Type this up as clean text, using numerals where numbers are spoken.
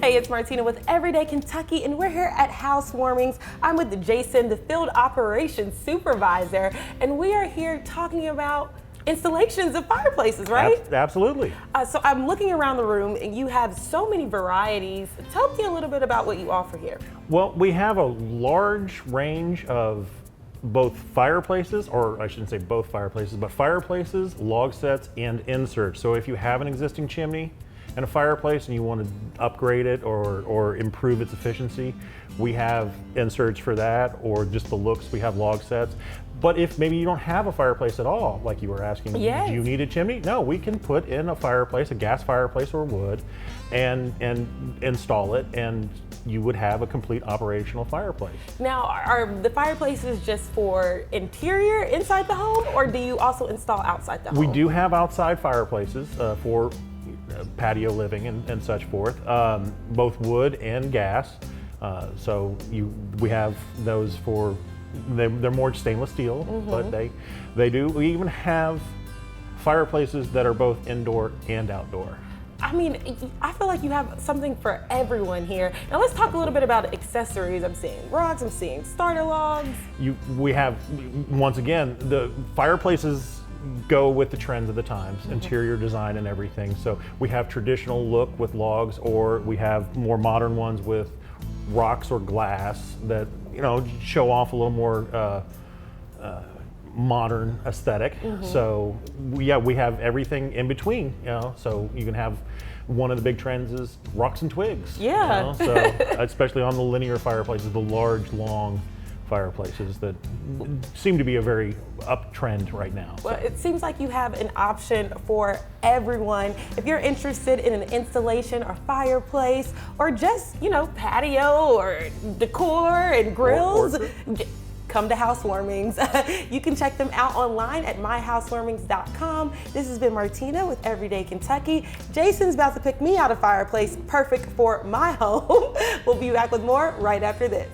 Hey, it's Martina with Everyday Kentucky, and we're here at Housewarmings. I'm with Jason, the Field Operations Supervisor, and we are here talking about installations of fireplaces, right? Absolutely. So I'm looking around the room, and you have so many varieties. Tell me a little bit about what you offer here. Well, we have a large range of both fireplaces, or I shouldn't say both fireplaces, but fireplaces, log sets, and inserts. So if you have an existing chimney and a fireplace and you want to upgrade it or improve its efficiency, we have inserts for that, or just the looks, we have log sets. But if maybe you don't have a fireplace at all, like you were asking, yes. Do you need a chimney? No, we can put in a fireplace, a gas fireplace or wood, and install it, and you would have a complete operational fireplace. Now, are the fireplaces just for interior inside the home, or do you also install outside the home? We do have outside fireplaces for patio living and such forth, both wood and gas. We have those for, they're more stainless steel, but they do. We even have fireplaces that are both indoor and outdoor. I mean, I feel like you have something for everyone here. Now let's talk a little bit about accessories. I'm seeing rocks, I'm seeing starter logs. We have, once again, the fireplaces go with the trends of the times, interior design and everything. So we have traditional look with logs, or we have more modern ones with rocks or glass that, you know, show off a little more modern aesthetic. So we have everything in between, you know, so you can have, one of the big trends is rocks and twigs. Yeah. You know? So especially on the linear fireplaces, the large, long fireplaces that seem to be a very uptrend right now. Well, it seems like you have an option for everyone. If you're interested in an installation or fireplace, or just, you know, patio or decor and grills, come to Housewarmings. You can check them out online at myhousewarmings.com. This has been Martina with Everyday Kentucky. Jason's about to pick me out a fireplace perfect for my home. We'll be back with more right after this.